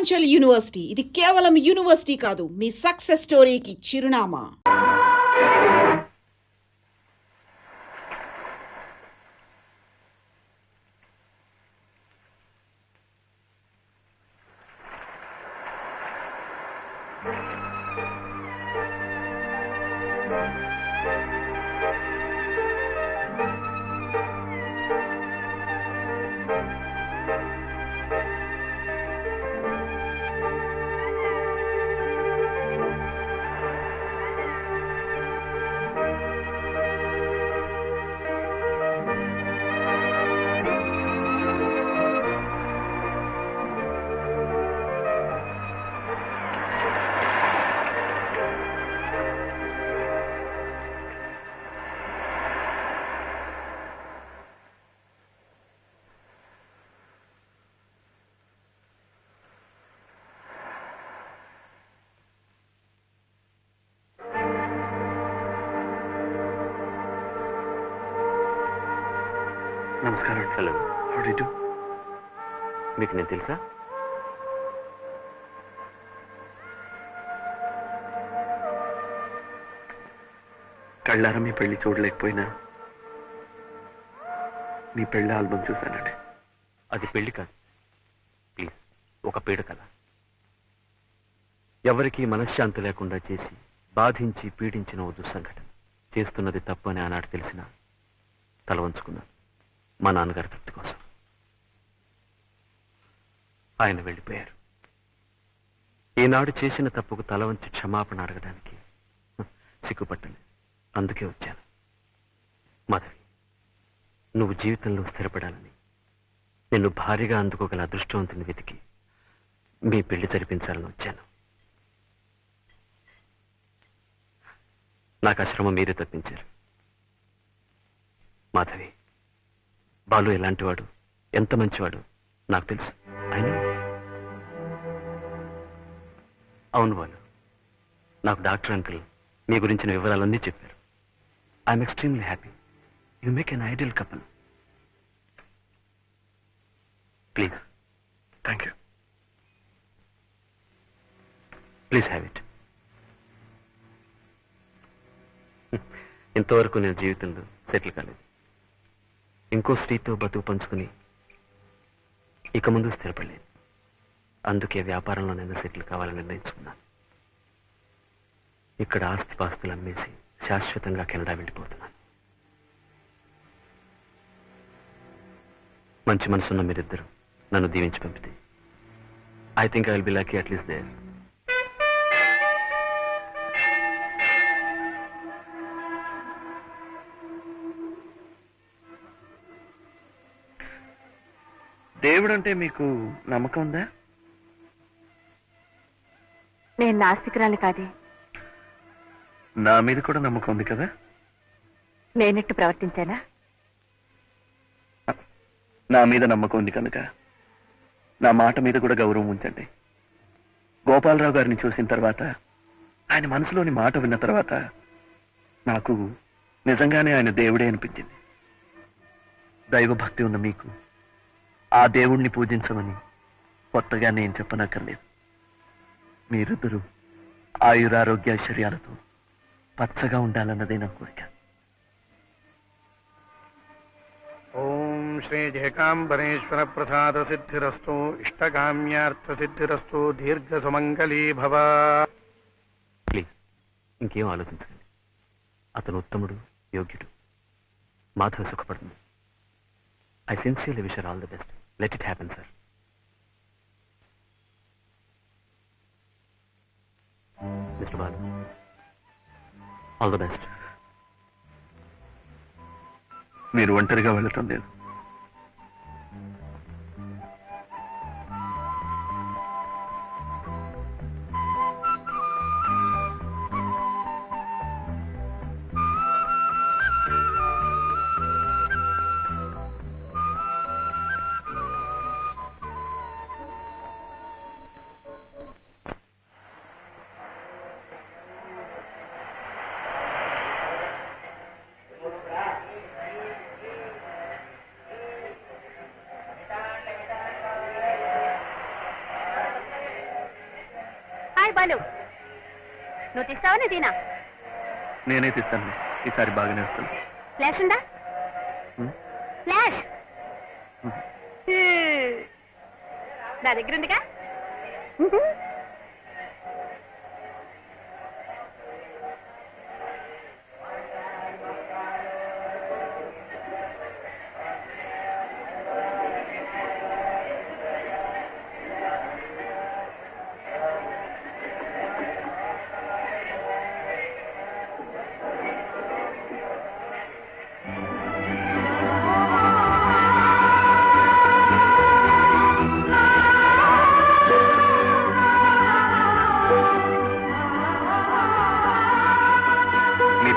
Purvanchal university ఇది కేవలం university కాదు, మీ సక్సెస్ స్టోరీకి చిరునామా. నమస్కారం. Hello, how do you do? మీకు నేను తెలుసా? కళ్ళారా మీ పెళ్లి చూడలేకపోయినా మీ పెళ్లి ఆల్బమ్ చూశానండి. అది పెళ్లి కాదు, ప్లీజ్, ఒక పీడ కథ. ఎవరికీ మనశ్శాంతి లేకుండా చేసి బాధించి పీడించిన ఓ దుస్సంఘటన. చేస్తున్నది తప్పు అని ఆనాడు తెలిసిన తల వంచుకున్నాను, మా నాన్నగారి తృప్తి కోసం. ఆయన వెళ్ళిపోయారు. ఈనాడు చేసిన తప్పుకు తల వంచి క్షమాపణ అడగడానికి సిగ్గుపట్టలేదు. అందుకే వచ్చాను. మాధవి, నువ్వు జీవితంలో స్థిరపడాలని, నిన్ను భారీగా అందుకోగల అదృష్టవంతుని వెతికి మీ పెళ్లి జరిపించాలని వచ్చాను. నాకు ఆ శ్రమ మీరే తప్పించారు. మాధవి, బాలు ఎలాంటివాడు, ఎంత మంచివాడు నాకు తెలుసు. అయినా అవును బాలు, నాకు డాక్టర్ అంకుల్ మీ గురించిన వివరాలన్నీ చెప్పారు. I'm extremely happy. You make an ideal couple. Please. Thank you. Please have it. ఇంతవరకు నేను జీవితంలో సెటిల్ కాలేదు. ఇంకో స్త్రీతో బతుకు పంచుకుని ఇక ముందు స్థిరపడలేదు. అందుకే వ్యాపారంలో నేను సెటిల్ కావాలని నిర్ణయించుకున్నాను. ఇక్కడ ఆస్తిపాస్తులు అమ్మేసి శాశ్వతంగా కెనడా వెళ్ళిపోతున్నాను. మంచి మనసున్న మీరిద్దరు నన్ను దీవించి పంపితే I think I will be lucky at least there. దేవుడు అంటే మీకు నమ్మకం ఉందా? నేను నాస్తికురాలి కాదే. నా మీద కూడా నమ్మకం ఉంది కదా. నేనెట్టు ప్రవర్తించానా? నా మీద నమ్మకం ఉంది కనుక నా మాట మీద కూడా గౌరవం ఉంచండి. గోపాలరావు గారిని చూసిన తర్వాత, ఆయన మనసులోని మాట విన్న తర్వాత నాకు నిజంగానే ఆయన దేవుడే అనిపించింది. దైవభక్తి ఉన్న మీకు ఆ దేవుణ్ణి పూజించమని కొత్తగా నేను చెప్పనక్కర్లేదు. మీరిద్దరూ ఆయురారోగ్యైశ్వర్యాలతో పచ్చగా ఉండాలన్నదే నా కోరిక. ఓం శ్రీ జయకాంబరేశ్వర ప్రసాద సిద్ధిరస్తు. ఇష్టకామ్యార్థ సిద్ధిరస్తు. దీర్ఘ సుమంగళీ భవ. ప్లీజ్, ఇంకేం ఆలోచించకండి. అతను ఉత్తముడు, యోగ్యుడు. మాధవ సుఖపడుతుంది. I sincerely wish all the best. Let it happen sir. Mister Balu, all the best. మీరు ఒంటరిగా వెళ్ళటం లేదు. రూపాయలు. నువ్వు తీస్తావా నేను తీనా? నేనే తీస్తాను, ఈసారి బాగానే వస్తాను. ఫ్లాష్ ఉందా? ఫ్లాష్ నా దగ్గర ఉందిగా.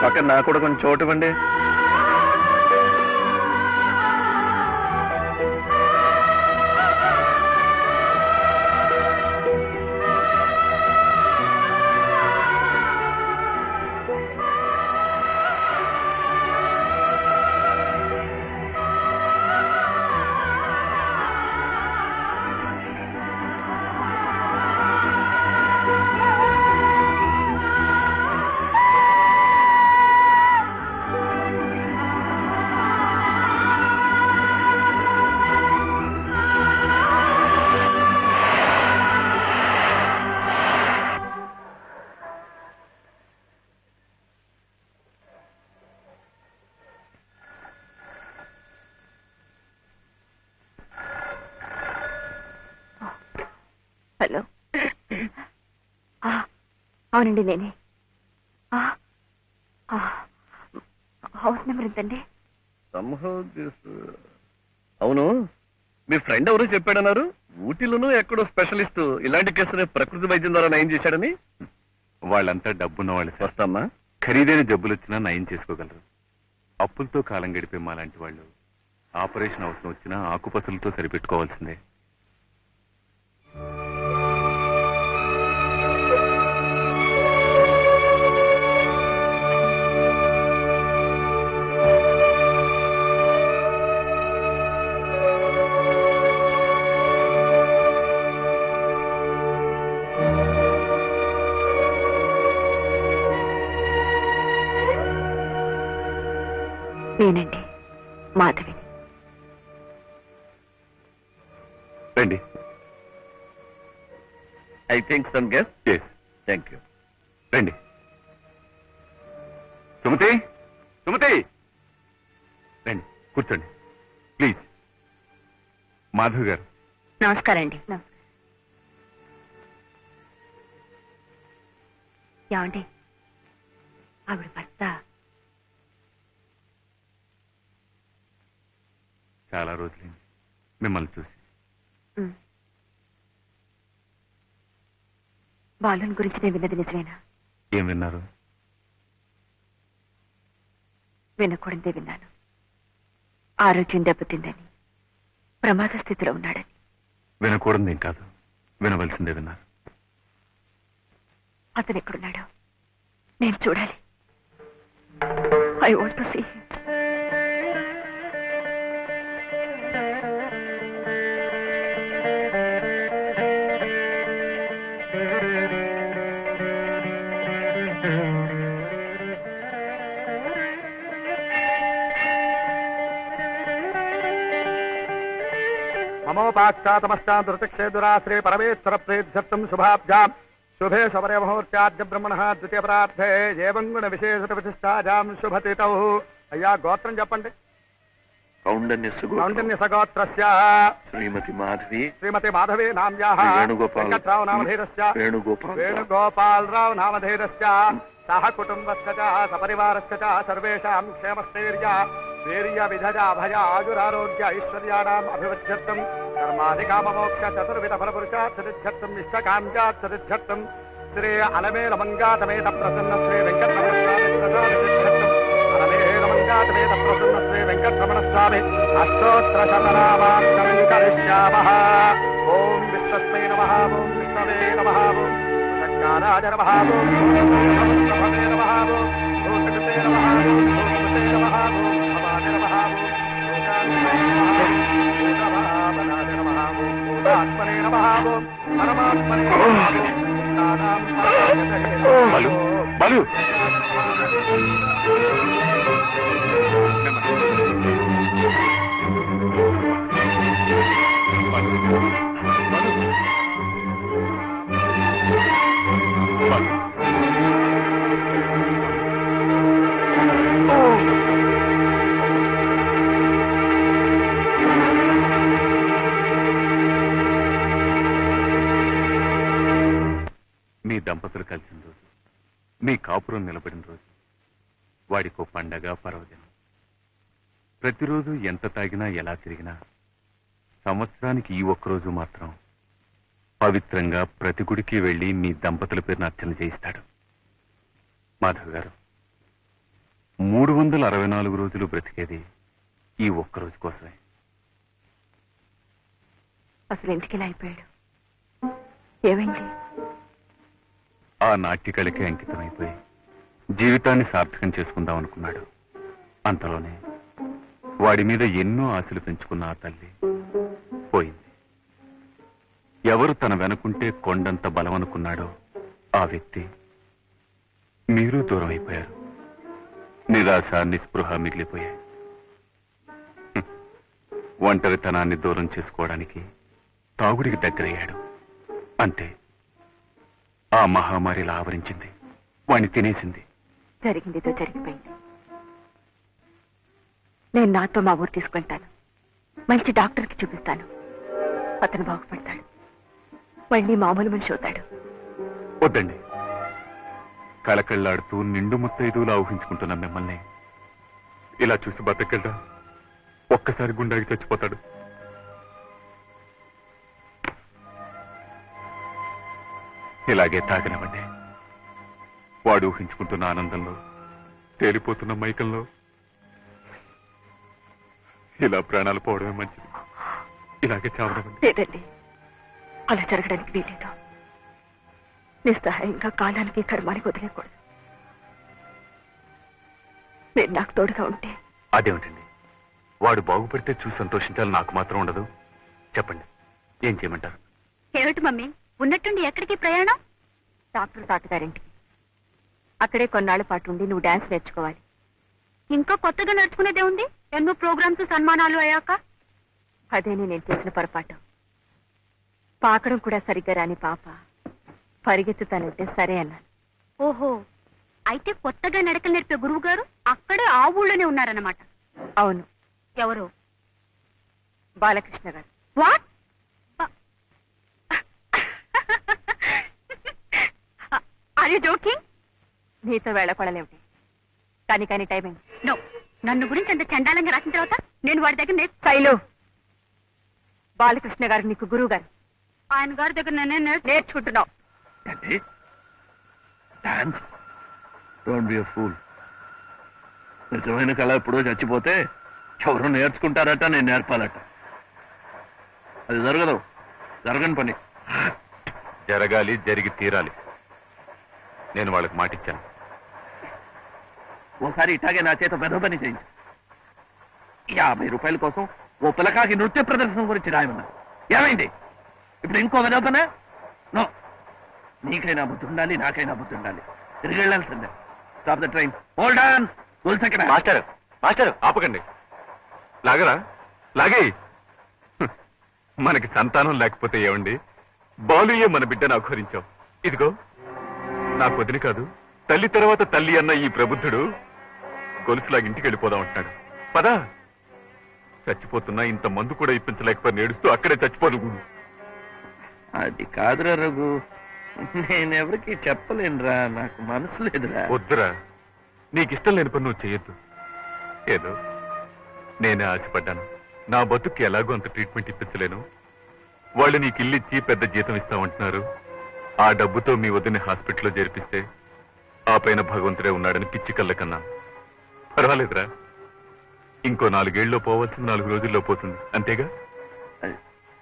పక్కన నాకు కూడా కొంచెం చోటు ఇవ్వండి. హలో. అవునండి నేనే. హౌస్ నెంబర్ ఎంతండి? అవును, మీ ఫ్రెండ్ ఎవరు చెప్పాడన్నారు? ఊటీలోనూ ఎక్కడో స్పెషలిస్ట్ ఇలాంటి కేసుని ప్రకృతి వైద్యం ద్వారా నయం చేశాడని. వాళ్ళంతా డబ్బున్న వాళ్ళు సార్. వస్తామ్మా. ఖరీదైన జబ్బులు వచ్చినా నయం చేసుకోగలరు. అప్పులతో కాలం గడిపే మా లాంటి వాళ్ళు ఆపరేషన్ అవసరం వచ్చినా ఆకుపసలతో సరిపెట్టుకోవాల్సిందే. నేనండి మాధవిని. రండి. I think some guess. Yes. Thank you. రండి. సుమతి, సుమతి రండి కూర్చోండి ప్లీజ్. మాధవ్ గారు. నమస్కారం అండి. నమస్కారం. ఏమండి ఆవిడ భర్త చాలా రోజులైంది మిమ్మల్ని చూసి. బాలుని గురించి నేను విన్నది నిజమేనా? ఏం విన్నారు? వినకూడదే విన్నాను. ఆరోగ్యం దెబ్బతిందని, ప్రమాద స్థితిలో ఉన్నాడని. వినకూడదేం కాదు, వినవలసిందే విన్నారు. అతను ఎక్కడున్నాడో నేను చూడాలి. I want to see him. మమోపాక్షాతమష్టాదృతక్షే దురాశ్రే పరమేశ్వర ప్రేధ్యర్థం శుభాభ్యాం శుభే శబరే ముహూర్త్యాద్య బ్రహ్మణ ద్వితీయ పరార్థే ఏవం గుణ విశేషత విశిష్టాజాం శుభతితౌ. అయ్యా గోత్రం చెప్పండి. కౌండన్యసగోత్రస్య శ్రీమతి మాధవి. శ్రీమతి మాధవి నామ్యాః వెంకట్రావు నామధేయస్య వేణుగోపాలరావు నామధేయస్య సహ కుటుంబస్య చ సపరివారస్య చ సర్వేషాం క్షేమస్థైర్య వీర్య విధజ అభయ ఆయురారోగ్య ఐశ్వర్యాణాం అభివృద్ధ్యర్థం కర్మాధికామమోక్ష చతుర్విధ ఫలపురుషార్థిర్థం ఇష్టకామ్యార్థిర్థం శ్రీ అలమేల మంగాతమేత ప్రసన్న శ్రీ వెంకటరమణ స్వామి ప్రసాదిర్థం అలమేల మంగాతమేత ప్రసన్న శ్రీ వెంకటరమణ స్వామి అష్టోత్తర శతనామార్చనం కరిష్యామః. ఓం విష్ణుస్మై నమః. ఓం విష్ణవే నమః. ఓం శంకరాయ నమః. ఓం నమః. ఓం భూతకృతే నమః. ఓం భూతకృతే నమః. ఓం భవాయ నమః. ఓం భూతాత్మనే నమః. ఓం పరమాత్మనే నమః. ఓం బలు బలు మీ దంపతులు కలిసిన రోజు, మీ కాపురం నిలబడిన రోజు, వాడికో పండగ పర్వదినం. ప్రతిరోజు ఎంత తాగినా ఎలా తిరిగినా సంవత్సరానికి ఈ ఒక్కరోజు మాత్రం పవిత్రంగా ప్రతి గుడికి వెళ్లి మీ దంపతుల పేరున అర్చన చేయిస్తాడు. మాధవ్ గారు, 364 రోజులు బ్రతికేది ఈ ఒక్కరోజు కోసమే. అసలు ఎందుకు ఇలా అయిపోయాడు? ఏమైంది? ఆ నాట్యకళకి అంకితమైపోయి జీవితాన్ని సార్థకం చేసుకుందాం అనుకున్నాడు. అంతలోనే వాడి మీద ఎన్నో ఆశలు పెంచుకున్న ఆ తల్లి పోయింది. ఎవరు తన వెనుకుంటే కొండంత బలం అనుకున్నాడో ఆ వ్యక్తి మీరు దూరం అయిపోయారు. నిరాశ నిస్పృహ మిగిలిపోయాయి. ఒంటరితనాన్ని దూరం చేసుకోవడానికి తాగుడికి దగ్గరయ్యాడు. అంతే, ఆ మహమ్మారిలా ఆవరించింది, వాణ్ణి తినేసింది. జరిగిందితో జరిగిపోయింది. నేను నాతో మా ఊరు తీసుకెళ్తాను. మంచి డాక్టర్కి చూపిస్తాను. అతను బాగుపడతాడు. మళ్ళీ మామూలు మనిషి అవుతాడు. వద్దండి. కళకళ్ళాడుతూ నిండు ముత్తైదువులా ఊహించుకుంటున్న మిమ్మల్ని ఇలా చూసి బతకగలడా? ఒక్కసారి గుండాకి చచ్చిపోతాడు. ఇలాగే తాగనివ్వండి. వాడు ఊహించుకుంటున్న ఆనందంలో, తేలిపోతున్న మైకంలో ఇలా ప్రాణాలు పోవడమే మంచిది. ఇలాగే చావనివ్వండి. లేదండి, అలా జరగడానికి వీలేదు. నిస్సహాయంగా కాలానికి కర్మానికి వదిలేకూడదు. మీరు నాకు తోడుగా ఉంటే. అదేమిటండి, వాడు బాగుపడితే చూసి సంతోషించాలి, నాకు మాత్రం ఉండదు. చెప్పండి, ఏం చేయమంటారు? ఏమిటి మమ్మీ, ఉన్నట్టుండి ఎక్కడికి ప్రయాణం? డాక్టర్ తాతగారింటికి. అక్కడే కొన్నాళ్ల పాటు ఉండి నువ్వు డాన్స్ నేర్చుకోవాలి. ఇంకా కొత్తగా నేర్చుకునేదే ఉంది. ఎన్నో ప్రోగ్రామ్స్ సన్మానాలు అయ్యాక. అదేనే నేను చేసిన పొరపాటు. పాకడం కూడా సరిగ్గా రాని పాప పరిగెత్తుతానంటే సరే అన్నాను. ఓహో, అయితే కొత్తగా నడకలు నేర్పే గురువు గారు అక్కడే ఆ ఊళ్ళోనే ఉన్నారన్నమాట. అవును. ఎవరు? Balakrishna garu. What? Are you joking? నీతో వేళపడలేమిటి? కానీ టైమింగ్ నో. నన్ను గురించి అంత చండాలంగా రాసిన తర్వాత నేను వాడి దగ్గర శైలు, బాలకృష్ణ గారు నీకు గురువు గారు. ఆయన గారి దగ్గర నేనే నేర్చుకుంటున్నావు. నిజమైన కళ ఎప్పుడో చచ్చిపోతే ఎవరు నేర్చుకుంటారట, నేను నేర్పాలట. అది జరగదు, జరగని పని. జరగాలి, జరిగి తీరాలి. నేను వాళ్ళకి మాటిచ్చాను. ఓసారి ఇట్లాగే నా చేత పెద్ద పని చేయించు. 50 రూపాయల కోసం ఓ పిల్లకాకి నృత్య ప్రదర్శన గురించి రాయమన్నా. ఏమైంది? ఇప్పుడు ఇంకో వినోపన? నో, నీకైనా బుద్ధి ఉండాలి, నాకైనా బుద్ధి ఉండాలి. తిరిగి వెళ్ళాల్సిందే. Stop the train. Hold on. Master, master ఆపకండి. లాగరా, లాగే. మనకి సంతానం లేకపోతే ఏమండి, బాలుయే మన బిడ్డను అఘోరించావు. ఇదిగో నా వదిన కాదు, తల్లి తర్వాత తల్లి అన్న ఈ ప్రబుద్ధుడు గొలుసులాగా ఇంటికి వెళ్ళిపోదాం అంటున్నాడు. పదా. చచ్చిపోతున్నా ఇంత మందు కూడా ఇప్పించలేకపోయి నేడుస్తూ అక్కడే చచ్చిపోదు. అది కాదురా రఘు, నేనెవరికి చెప్పలేనురా, నాకు మనసు లేదురా. వద్దురా, నీకిష్టం లేని పని నువ్వు చెయ్యొద్దు. ఏదో నేనే ఆశపడ్డాను. నా బతుక్కి ఎలాగో అంత ట్రీట్మెంట్ ఇప్పించలేను. వాళ్ళు నీకు ఇల్లు ఇచ్చి పెద్ద జీతం ఇస్తామంటున్నారు. ఆ డబ్బుతో మీ వదిని హాస్పిటల్లో చేర్పిస్తే ఆ పైన భగవంతుడే ఉన్నాడని పిచ్చి కళ్ళ కన్నా. పర్వాలేదురా, ఇంకో 4 ఏళ్ళలో పోవాల్సింది 4 రోజుల్లో పోతుంది. అంతేగా?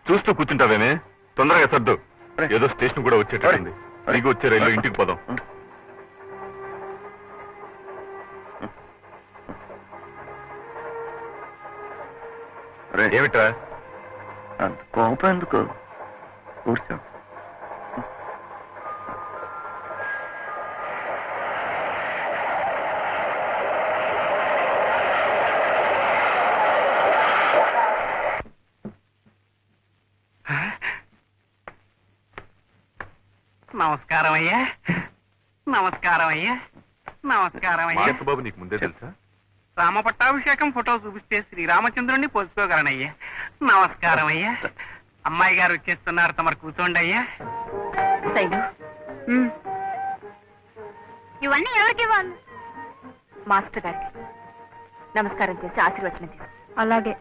చూస్తూ కూర్చుంటావేమే, తొందరగా సర్దు. ఏదో స్టేషన్ కూడా వచ్చేటట్టుంది. నీకు వచ్చే రైల్లో ఇంటికి పోదాం. ఏమిట్రా అంత కోపం ఎందుకు? కూర్చో. నమస్కారం అయ్యా. నమస్కారం అయ్యా. నమస్కారం అయ్యా. మానసబాబు నీకు ముందే తెలుసా? రామ పట్టాభిషేకం ఫోటో చూపిస్తే శ్రీరామచంద్రుణ్ణి పోల్చుకోగలనయ్యా. నమస్కారం అయ్యా. అమ్మాయి గారు వచ్చేస్తున్నారు, తమరు కూర్చోండి అయ్యా. శైలు, ఇవన్నీ ఎవరికి ఇవ్వాలి? మాస్టర్ గారికి నమస్కారం చేసి ఆశీర్వచనం తీసుకో. అలాగే.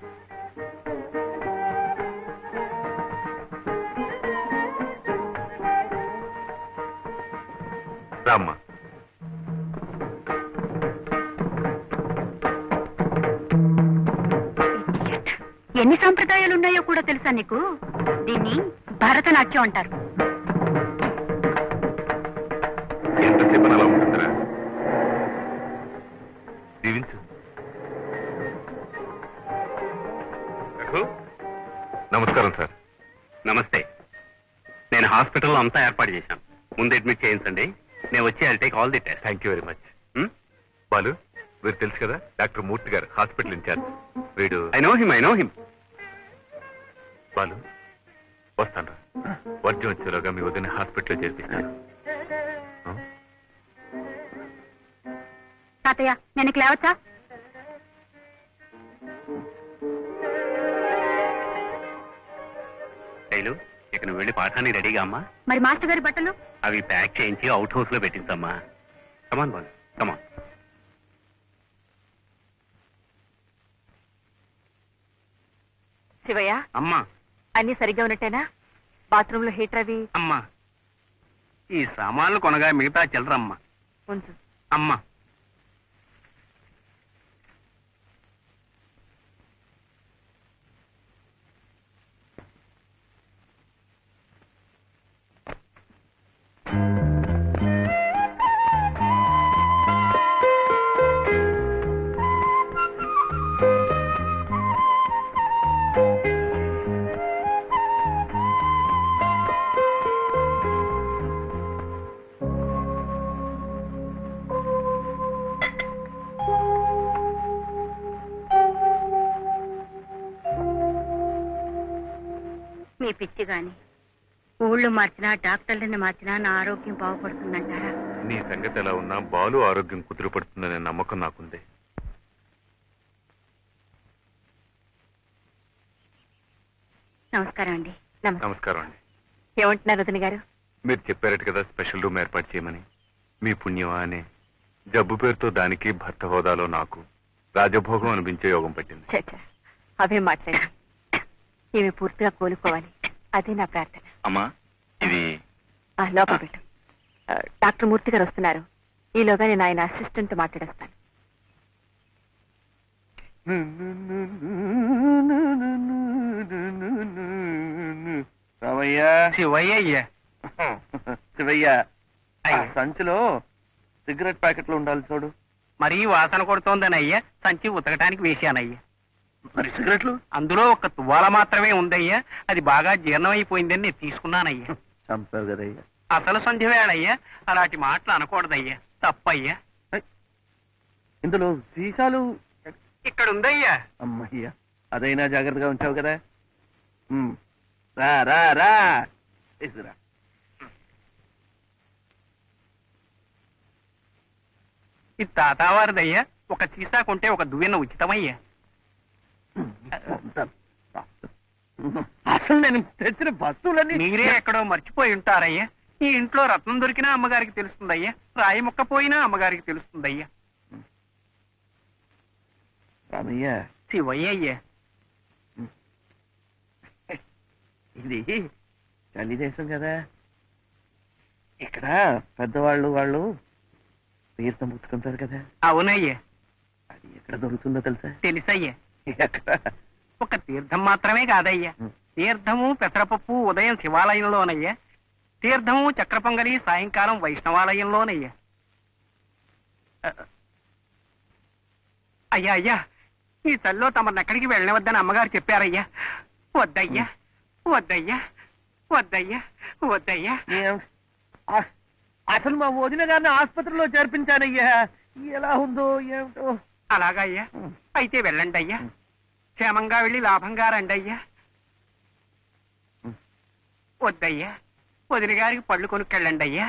రామ్మా. ఎన్ని సాంప్రదాయాలు ఉన్నాయో కూడా తెలుసా నీకు? దీన్ని భరతనాట్యం అంటారు. ఎంతసేపు అలా ఉంటుందిరా? దీవించు. నమస్కారం సార్. నమస్తే. నేను హాస్పిటల్లో అంతా ఏర్పాటు చేశాను. ముందు అడ్మిట్ చేయించండి, నేను వచ్చి I'll take all the test. Thank you very much. Balu, వీరు తెలుసు కదా, డాక్టర్ మూర్తి గారు, హాస్పిటల్ ఇన్ఛార్జ్. వీడు ఐ నో హిమ్. బాలు, వస్తాను. వర్జం వచ్చేలోగా మీ వదిన హాస్పిటల్లో చేర్పిస్తాను. తాతయ్య, నేను ఇక లేవచ్చా? శైలు, ఇక నువ్వు వెళ్ళి పాఠాన్ని రెడీగా అమ్మా. మరి మాస్టర్ గారి బట్టలు? అవి ప్యాక్ చేయించి అవుట్ హౌస్ లో పెట్టించమ్మా. కమాన్ బాల్, కమాన్. శివయ్య, అమ్మా. అన్ని సరిగ్గా ఉన్నట్టేనా? బాత్రూమ్ లో హీటర్ అవి అమ్మా, ఈ సామాన్లు కొనగా మిగతా చిల్లరమ్మా. ఉంచు. అమ్మా. మీ పిచ్చి గాని ఊళ్ళు మార్చినా డాక్టర్లని మార్చినా నా ఆరోగ్యం బాగుపడుతుందంటారా? నీ సంగతి ఎలా ఉన్నా బాలు ఆరోగ్యం కుదురుపడుతుందనే నమ్మకం నాకుంది. నమస్కారం అండి. నమస్కారం అండి. ఏమంటున్నారు వదిన గారు? మీరు చెప్పారట కదా స్పెషల్ రూమ్ ఏర్పాటు చేయమని. మీ పుణ్యమా అనే జబ్బు పేరుతో దానికి భర్త హోదాలో నాకు రాజభోగం అనిపించే యోగం పట్టింది. చచ్చా, అవే మాట్లాడి ఇవి పూర్తిగా కోలుకోవాలి, అదే నా ప్రార్థన. అమ్మా, ఇది లోపల పెట్టు. డాక్టర్ మూర్తి గారు వస్తున్నారు. ఈలోగా నేను ఆయన అసిస్టెంట్ మాట్లాడేస్తాను. రామయ్య, శివయ్య. శివయ్య, ఆ సంచిలో సిగరెట్ ప్యాకెట్లు ఉండాలి చూడు. మరీ వాసన కొడుతోందనయ్యా సంచి ఉతకటానికి వేశానయ్యా. మరి సిగరెట్లు? అందులో ఒక తువ్వాల మాత్రమే ఉందయ్యా, అది బాగా జీర్ణమైపోయిందని నేను తీసుకున్నానయ్యా. చంపావు కదయ్యా. అసలు సంధ్య వేళయ్యా, అలాంటి మాటలు అనకూడదయ్యా, తప్పయ్యా. ఇందులో సీసాలు ఇక్కడ ఉందయ్యా. అమ్మయ్యా, అదైనా జాగ్రత్తగా ఉంచావు కదా. రా రా రా, తీసురా. ఇది తాతావారిదయ్యా, ఒక సీసా కొంటే ఒక దువ్వెన ఉచితమయ్యా. అసలు నేను తెచ్చిన వస్తువులన్నీ మీరే ఎక్కడో మర్చిపోయి ఉంటారయ్యా. ఈ ఇంట్లో రత్నం దొరికినా అమ్మగారికి తెలుస్తుందయ్యా, రాయి మొక్క పోయినా అమ్మగారికి తెలుస్తుందయ్యా. రామయ్య, శివయ్య. ఇది చలి దేశం కదా, ఇక్కడ పెద్దవాళ్ళు వాళ్ళు తీర్థం పుచ్చుకుంటారు కదా. అవునయ్యా. అది ఎక్కడ దొరుకుతుందో తెలుసా? తెలుసయ్యా. ఎక్కడ? ఒక తీర్థం మాత్రమే కాదయ్యా, తీర్థము పెసరపప్పు ఉదయం శివాలయంలోనయ్యా, తీర్థము చక్ర పొంగలి సాయంకాలం వైష్ణవాలయంలోనయ్యా. అయ్యా అయ్యా, ఈ చల్లో తమను ఎక్కడికి వెళ్ళవద్దని అమ్మగారు చెప్పారయ్యా. వద్దయ్యా, వద్దయ్యా, వద్దయ్యా, వద్దయ్యా. అసలు మా వదిన గారిని ఆసుపత్రిలో చేర్పించానయ్యా, ఎలా ఉందో ఏమిటో. అలాగయ్యా, అయితే వెళ్ళండి అయ్యా, క్షేమంగా వెళ్ళి లాభంగా రండి అయ్యా. వద్దయ్యా, వదిన గారికి పళ్ళు కొనుక్కెళ్ళండి అయ్యా.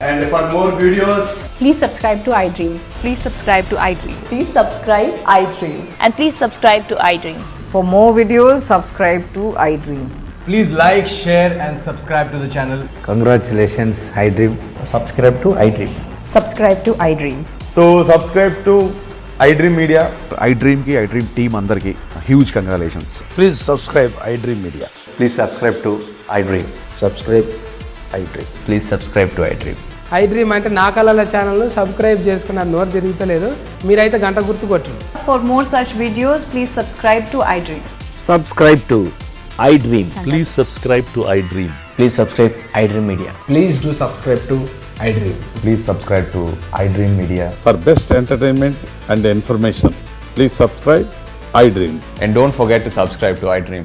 And for more videos, Please subscribe to iDream. Please subscribe to iDream. Please subscribe iDream. And please subscribe to iDream. For more videos, subscribe to iDream. Please like, share and subscribe to the channel. Congratulations, iDream. Subscribe to iDream. Subscribe to iDream. so subscribe to iDream Media. iDream ki iDream team అందరికి huge congratulations. Please subscribe iDream Media. Please subscribe to iDream. Subscribe iDream. Please subscribe to iDream. iDream అంటే నా కళల channel subscribe చేసుకున్న నోరు తిరుగుతలేదు. మీరైతే గంట గుర్తు కొట్టండి. For more such videos, please subscribe to iDream. Subscribe to iDream. Please subscribe to iDream. Please subscribe iDream Media. Please do subscribe to iDream. Please subscribe to iDream Media. For best entertainment and information, please subscribe iDream. And don't forget to subscribe to iDream.